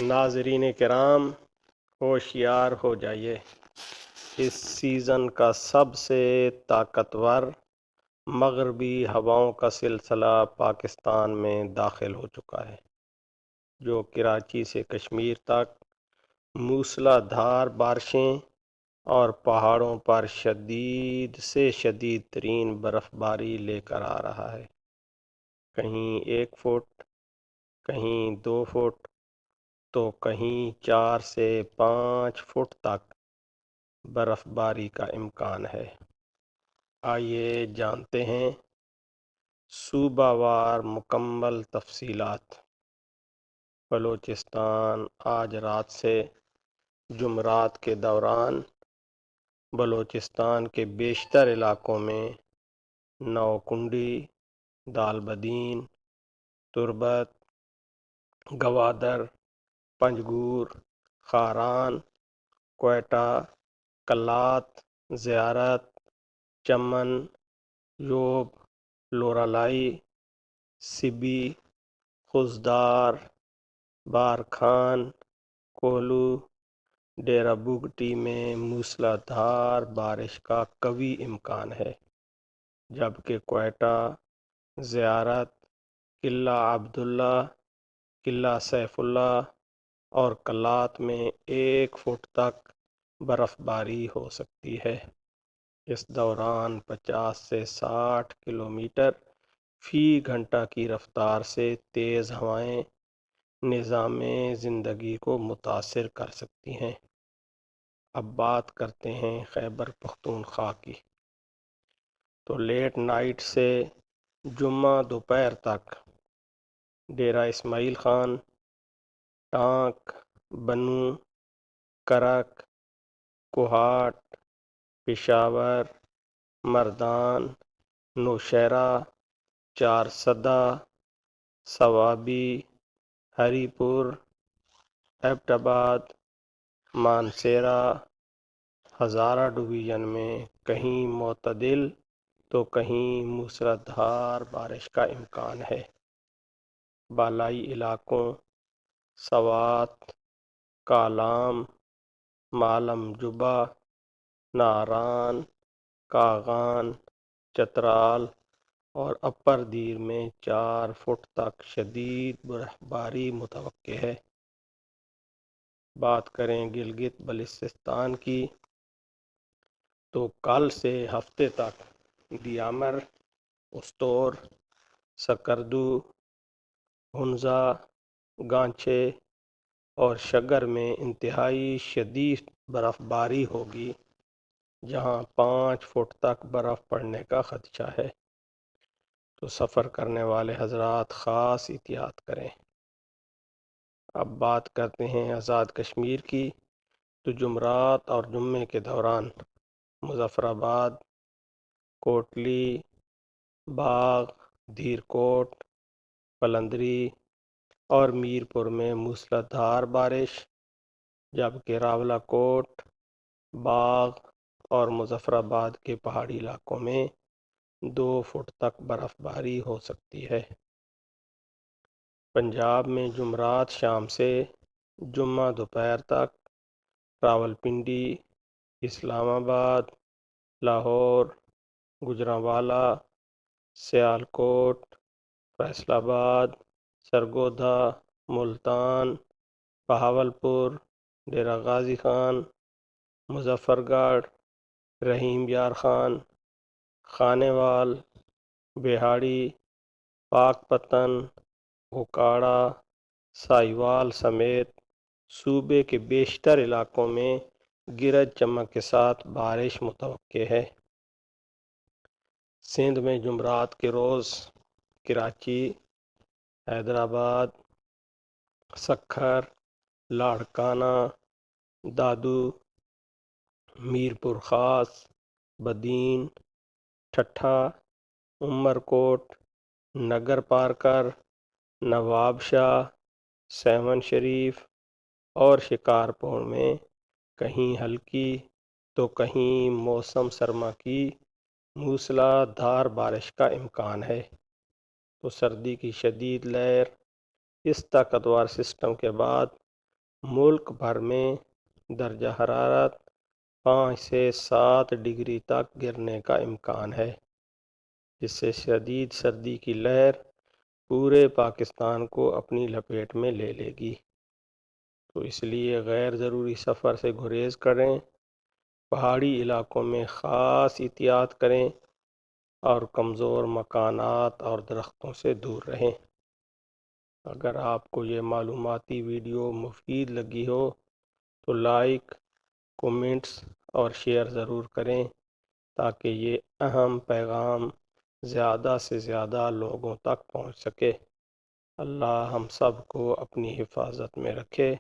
ناظرین کرام ہوشیار ہو جائیے، اس سیزن کا سب سے طاقتور مغربی ہواؤں کا سلسلہ پاکستان میں داخل ہو چکا ہے، جو کراچی سے کشمیر تک موسلا دھار بارشیں اور پہاڑوں پر شدید سے شدید ترین برف باری لے کر آ رہا ہے۔ کہیں 1 فٹ، کہیں 2 فٹ، تو کہیں 4 سے 5 فٹ تک برف باری کا امکان ہے۔ آئیے جانتے ہیں صوبہ وار مکمل تفصیلات۔ بلوچستان آج رات سے جمعرات کے دوران بلوچستان کے بیشتر علاقوں میں نوکنڈی، دالبدین، تربت، گوادر، پنجگور، خاران، کوئٹہ، کلات، زیارت، چمن، یوب، لورالائی، سبی، خزدار، بارکھان، کولو، ڈیرہ بگٹی میں موسلا دھار بارش کا قوی امکان ہے، جبکہ کوئٹہ، زیارت، قلعہ عبداللہ، قلعہ سیف اللہ اور کلات میں 1 فٹ تک برف باری ہو سکتی ہے۔ اس دوران 50 سے 60 کلومیٹر فی گھنٹہ کی رفتار سے تیز ہوائیں نظام زندگی کو متاثر کر سکتی ہیں۔ اب بات کرتے ہیں خیبر پختونخوا کی۔ تو لیٹ نائٹ سے جمعہ دوپہر تک ڈیرہ اسماعیل خان، ٹانک، بنو، کرک، کوہاٹ، پشاور، مردان، نوشہرہ، چارسدہ، صوابی، ہری پور، ایبٹ آباد، مانسیرہ، ہزارہ ڈویژن میں کہیں معتدل تو کہیں موسلا دھار بارش کا امکان ہے۔ بالائی علاقوں سوات، کالام، معلم جبہ، ناران، کاغان، چترال اور اپر دیر میں 4 فٹ تک شدید برف باری متوقع ہے۔ بات کریں گلگت بلتستان کی تو کل سے ہفتے تک دیامر، استور، سکردو، ہنزا، گانچے اور شگر میں انتہائی شدید برف باری ہوگی، جہاں 5 فٹ تک برف پڑنے کا خدشہ ہے۔ تو سفر کرنے والے حضرات خاص احتیاط کریں۔ اب بات کرتے ہیں آزاد کشمیر کی تو جمعرات اور جمعے کے دوران مظفر آباد، کوٹلی، باغ، دھیر کوٹ، پلندری اور میرپور میں موسلا دھار بارش، جبکہ راولہ کوٹ، باغ اور مظفر آباد کے پہاڑی علاقوں میں 2 فٹ تک برف باری ہو سکتی ہے۔ پنجاب میں جمعرات شام سے جمعہ دوپہر تک راولپنڈی، اسلام آباد، لاہور، گوجرانوالہ، سیالکوٹ، فیصل آباد، سرگودھا، ملتان، بہاولپور، ڈیرہ غازی خان، مظفر گڑھ، رحیم یار خان، خانیوال، بہاڑی، پاک پتن، اوکاڑا، سائیوال سمیت صوبے کے بیشتر علاقوں میں گرج چمک کے ساتھ بارش متوقع ہے۔ سندھ میں جمعرات کے روز کراچی، حیدرآباد، سکھر، لاڑکانہ، دادو، میرپور خاص، بدین، ٹھٹھہ، عمرکوٹ، نگر پارکر، نواب شاہ، سیون شریف اور شکارپور میں کہیں ہلکی تو کہیں موسم سرما کی موسلا دھار بارش کا امکان ہے۔ تو سردی کی شدید لہر اس طاقتور سسٹم کے بعد ملک بھر میں درجہ حرارت 5 سے 7 ڈگری تک گرنے کا امکان ہے، جس سے شدید سردی کی لہر پورے پاکستان کو اپنی لپیٹ میں لے لے گی۔ تو اس لیے غیر ضروری سفر سے گریز کریں، پہاڑی علاقوں میں خاص احتیاط کریں اور کمزور مکانات اور درختوں سے دور رہیں۔ اگر آپ کو یہ معلوماتی ویڈیو مفید لگی ہو تو لائک، کومنٹس اور شیئر ضرور کریں تاکہ یہ اہم پیغام زیادہ سے زیادہ لوگوں تک پہنچ سکے۔ اللہ ہم سب کو اپنی حفاظت میں رکھے،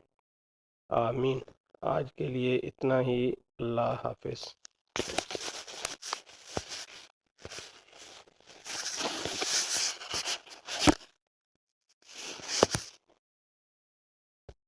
آمین۔ آج کے لیے اتنا ہی، اللہ حافظ۔